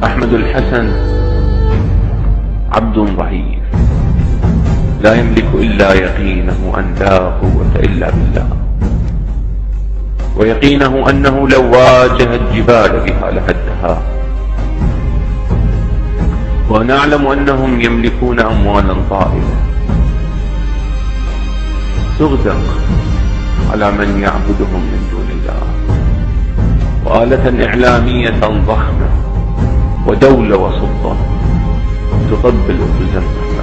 أحمد الحسن عبد ضعيف لا يملك إلا يقينه أن لا قوة إلا بالله، ويقينه أنه لو واجه الجبال بها لهدها. ونعلم أنهم يملكون أموالا طائلة تغدق على من يعبدهم من دون الله، وآلة إعلامية ضخمة ودولة وسلطة تطبل وتزمت.